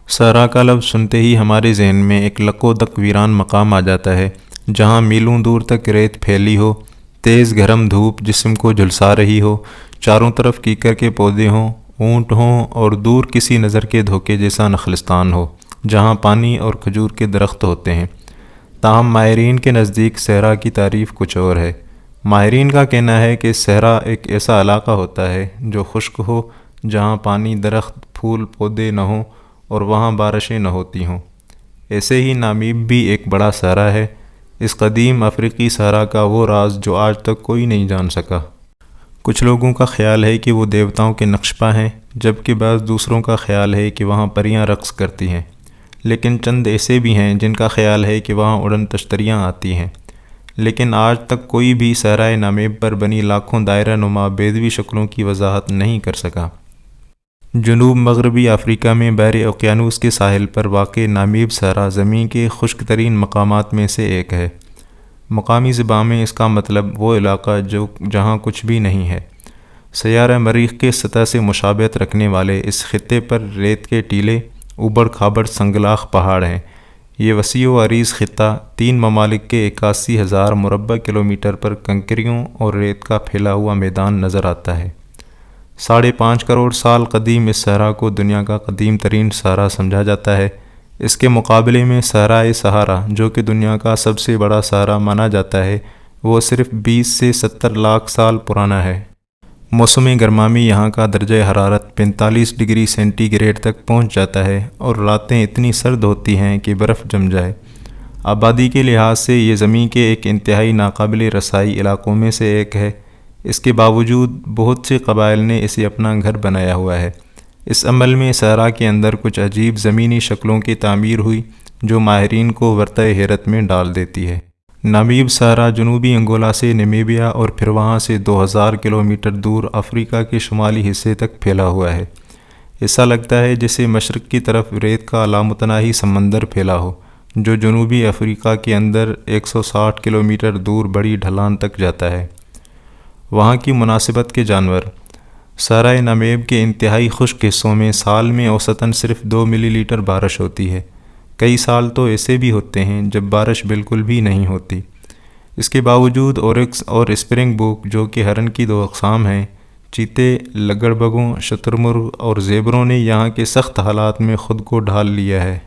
صحرا کا لفظ سنتے ہی ہمارے ذہن میں ایک لکو دک ویران مقام آ جاتا ہے، جہاں میلوں دور تک ریت پھیلی ہو، تیز گرم دھوپ جسم کو جھلسا رہی ہو، چاروں طرف کیکر کے پودے ہوں، اونٹ ہوں اور دور کسی نظر کے دھوکے جیسا نخلستان ہو جہاں پانی اور کھجور کے درخت ہوتے ہیں۔ تاہم ماہرین کے نزدیک صحرا کی تعریف کچھ اور ہے۔ ماہرین کا کہنا ہے کہ صحرا ایک ایسا علاقہ ہوتا ہے جو خشک ہو، جہاں پانی، درخت، پھول پودے نہ ہوں اور وہاں بارشیں نہ ہوتی ہوں۔ ایسے ہی نامیب بھی ایک بڑا صحرا ہے، اس قدیم افریقی صحرا کا وہ راز جو آج تک کوئی نہیں جان سکا۔ کچھ لوگوں کا خیال ہے کہ وہ دیوتاؤں کے نقش پا ہیں، جبکہ بعض دوسروں کا خیال ہے کہ وہاں پریاں رقص کرتی ہیں، لیکن چند ایسے بھی ہیں جن کا خیال ہے کہ وہاں اڑن تشتریاں آتی ہیں۔ لیکن آج تک کوئی بھی صحرائے نامیب پر بنی لاکھوں دائرہ نما بیدوی شکلوں کی وضاحت نہیں کر سکا۔ جنوب مغربی افریقہ میں بحر اوقیانوس کے ساحل پر واقع نامیب صحرا زمین کے خشک ترین مقامات میں سے ایک ہے۔ مقامی زبان میں اس کا مطلب وہ علاقہ جہاں کچھ بھی نہیں ہے۔ سیارہ مریخ کے سطح سے مشابہت رکھنے والے اس خطے پر ریت کے ٹیلے، اوبڑ کھابڑ سنگلاخ پہاڑ ہیں۔ یہ وسیع و عریض خطہ 3 ممالک کے 81,000 مربع کلومیٹر پر کنکریوں اور ریت کا پھیلا ہوا میدان نظر آتا ہے۔ 5.5 کروڑ سال قدیم اس صحرا کو دنیا کا قدیم ترین صحرا سمجھا جاتا ہے۔ اس کے مقابلے میں صحرائے سہارا، جو کہ دنیا کا سب سے بڑا صحرا مانا جاتا ہے، وہ صرف 20 سے 70 لاکھ سال پرانا ہے۔ موسم گرما میں یہاں کا درجہ حرارت 45 ڈگری سینٹی گریڈ تک پہنچ جاتا ہے اور راتیں اتنی سرد ہوتی ہیں کہ برف جم جائے۔ آبادی کے لحاظ سے یہ زمین کے ایک انتہائی ناقابل رسائی علاقوں میں سے ایک ہے۔ اس کے باوجود بہت سے قبائل نے اسے اپنا گھر بنایا ہوا ہے۔ اس عمل میں صحرا کے اندر کچھ عجیب زمینی شکلوں کی تعمیر ہوئی جو ماہرین کو ورطہ حیرت میں ڈال دیتی ہے۔ نامیب صحرا جنوبی انگولا سے نمیبیا اور پھر وہاں سے 2000 کلومیٹر دور افریقہ کے شمالی حصے تک پھیلا ہوا ہے۔ ایسا لگتا ہے جیسے مشرق کی طرف ریت کا لامتناہی سمندر پھیلا ہو، جو جنوبی افریقہ کے اندر 160 کلومیٹر دور بڑی ڈھلان تک جاتا ہے۔ وہاں کی مناسبت کے جانور۔ صحرائے نامیب کے انتہائی خشک حصوں میں سال میں اوسطاً صرف 2 ملی لیٹر بارش ہوتی ہے۔ کئی سال تو ایسے بھی ہوتے ہیں جب بارش بالکل بھی نہیں ہوتی۔ اس کے باوجود اورکس اور اسپرنگ بوک، جو کہ ہرن کی 2 اقسام ہیں، چیتے، لگڑ بگوں، شتر مرغ اور زیبروں نے یہاں کے سخت حالات میں خود کو ڈھال لیا ہے۔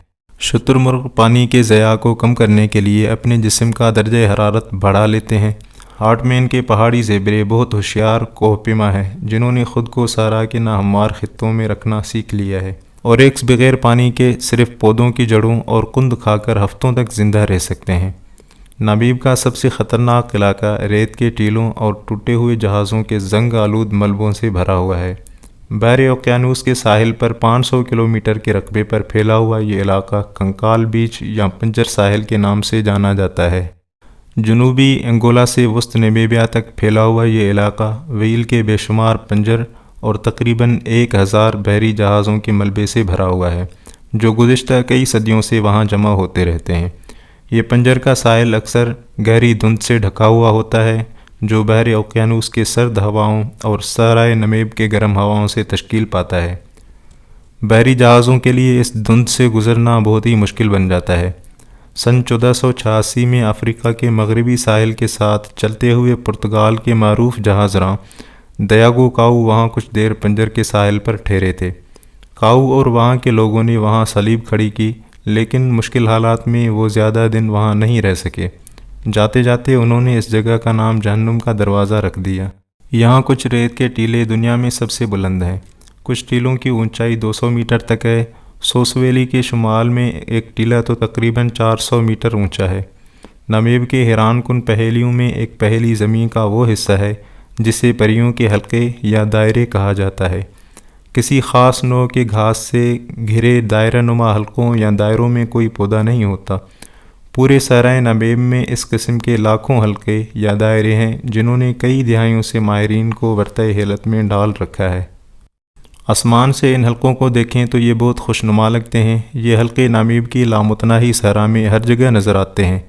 شتر مرغ پانی کے ضیاع کو کم کرنے کے لیے اپنے جسم کا درجہ حرارت بڑھا لیتے ہیں۔ ہارٹ مین کے پہاڑی زیبرے بہت ہوشیار کوہ پیما ہیں، جنہوں نے خود کو صحرا کے ناہموار خطوں میں رکھنا سیکھ لیا ہے۔ اورکس بغیر پانی کے صرف پودوں کی جڑوں اور قند کھا کر ہفتوں تک زندہ رہ سکتے ہیں۔ نامیب کا سب سے خطرناک علاقہ ریت کے ٹیلوں اور ٹوٹے ہوئے جہازوں کے زنگ آلود ملبوں سے بھرا ہوا ہے۔ بحر اوقیانوس کے ساحل پر 500 کلومیٹر کے رقبے پر پھیلا ہوا یہ علاقہ کنکال بیچ یا پنجر ساحل کے نام سے جانا جاتا ہے۔ جنوبی انگولا سے وسط نمیبیا تک پھیلا ہوا یہ علاقہ ویل کے بے شمار پنجر اور تقریباً 1000 بحری جہازوں کے ملبے سے بھرا ہوا ہے، جو گزشتہ کئی صدیوں سے وہاں جمع ہوتے رہتے ہیں۔ یہ پنجر کا ساحل اکثر گہری دھند سے ڈھکا ہوا ہوتا ہے، جو بحر اوقیانوس کے سرد ہواؤں اور صحرائے نامیب کے گرم ہواؤں سے تشکیل پاتا ہے۔ بحری جہازوں کے لیے اس دھند سے گزرنا بہت ہی مشکل بن جاتا ہے۔ سن 1486 میں افریقہ کے مغربی ساحل کے ساتھ چلتے ہوئے پرتگال کے معروف جہاز راں دیاگو کاؤ وہاں کچھ دیر پنجر کے ساحل پر ٹھہرے تھے۔ کاؤ اور وہاں کے لوگوں نے وہاں صلیب کھڑی کی، لیکن مشکل حالات میں وہ زیادہ دن وہاں نہیں رہ سکے۔ جاتے جاتے انہوں نے اس جگہ کا نام جہنم کا دروازہ رکھ دیا۔ یہاں کچھ ریت کے ٹیلے دنیا میں سب سے بلند ہیں۔ کچھ ٹیلوں کی اونچائی 200 میٹر تک ہے۔ سوس ویلی کے شمال میں ایک ٹیلہ تو تقریباً 400 میٹر اونچا ہے۔ نامیب کے حیران کن پہیلیوں میں ایک پہیلی زمین کا وہ حصہ ہے جسے پریوں کے حلقے یا دائرے کہا جاتا ہے۔ کسی خاص نوع کے گھاس سے گھرے دائرہ نما حلقوں یا دائروں میں کوئی پودا نہیں ہوتا۔ پورے صحرائے نامیب میں اس قسم کے لاکھوں حلقے یا دائرے ہیں، جنہوں نے کئی دہائیوں سے ماہرین کو ورطہ حیرت میں ڈال رکھا ہے۔ آسمان سے ان حلقوں کو دیکھیں تو یہ بہت خوشنما لگتے ہیں۔ یہ حلقے نامیب کی لامتناہی صحرا میں ہر جگہ نظر آتے ہیں،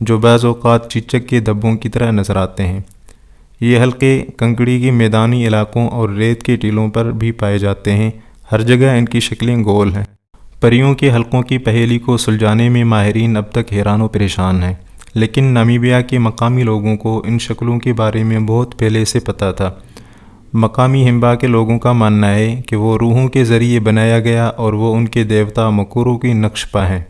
جو بعض اوقات چیچک کے دھبوں کی طرح نظر آتے ہیں۔ یہ حلقے کنکڑی کے میدانی علاقوں اور ریت کے ٹیلوں پر بھی پائے جاتے ہیں۔ ہر جگہ ان کی شکلیں گول ہیں۔ پریوں کے حلقوں کی پہیلی کو سلجھانے میں ماہرین اب تک حیران و پریشان ہیں، لیکن نامیبیا کے مقامی لوگوں کو ان شکلوں کے بارے میں بہت پہلے سے پتہ تھا۔ مقامی ہمبا کے لوگوں کا ماننا ہے کہ وہ روحوں کے ذریعے بنایا گیا اور وہ ان کے دیوتا مکورو کی نقش پا ہیں۔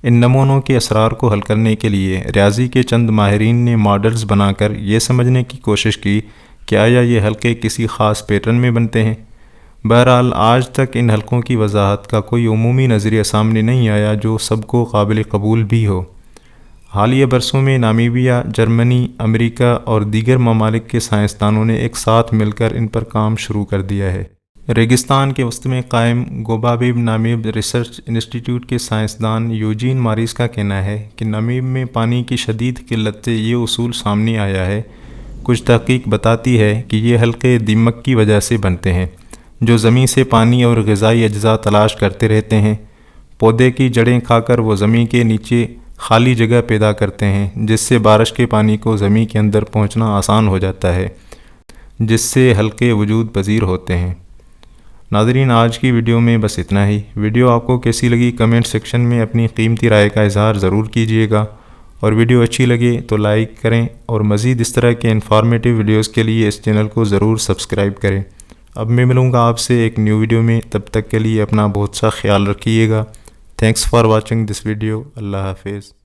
ان نمونوں کے اسرار کو حل کرنے کے لیے ریاضی کے چند ماہرین نے ماڈلز بنا کر یہ سمجھنے کی کوشش کی کہ آیا یہ حلقے کسی خاص پیٹرن میں بنتے ہیں۔ بہرحال آج تک ان حلقوں کی وضاحت کا کوئی عمومی نظریہ سامنے نہیں آیا جو سب کو قابل قبول بھی ہو۔ حالیہ برسوں میں نامیبیا، جرمنی، امریکہ اور دیگر ممالک کے سائنسدانوں نے ایک ساتھ مل کر ان پر کام شروع کر دیا ہے۔ ریگستان کے وسط میں قائم گوبابیب نامیب ریسرچ انسٹی ٹیوٹ کے سائنسدان یوجین ماریس کا کہنا ہے کہ نامیب میں پانی کی شدید قلت سے یہ اصول سامنے آیا ہے۔ کچھ تحقیق بتاتی ہے کہ یہ حلقے دیمک کی وجہ سے بنتے ہیں، جو زمین سے پانی اور غذائی اجزاء تلاش کرتے رہتے ہیں۔ پودے کی جڑیں کھا کر وہ زمین کے نیچے خالی جگہ پیدا کرتے ہیں، جس سے بارش کے پانی کو زمین کے اندر پہنچنا آسان ہو جاتا ہے، جس سے حلقے وجود پذیر ہوتے ہیں۔ ناظرین، آج کی ویڈیو میں بس اتنا ہی۔ ویڈیو آپ کو کیسی لگی کمنٹ سیکشن میں اپنی قیمتی رائے کا اظہار ضرور کیجیے گا، اور ویڈیو اچھی لگے تو لائک کریں اور مزید اس طرح کے انفارمیٹیو ویڈیوز کے لیے اس چینل کو ضرور سبسکرائب کریں۔ اب میں ملوں گا آپ سے ایک نیو ویڈیو میں، تب تک کے لیے اپنا بہت سا خیال رکھیے گا۔ Thanks for watching this video. اللہ حافظ۔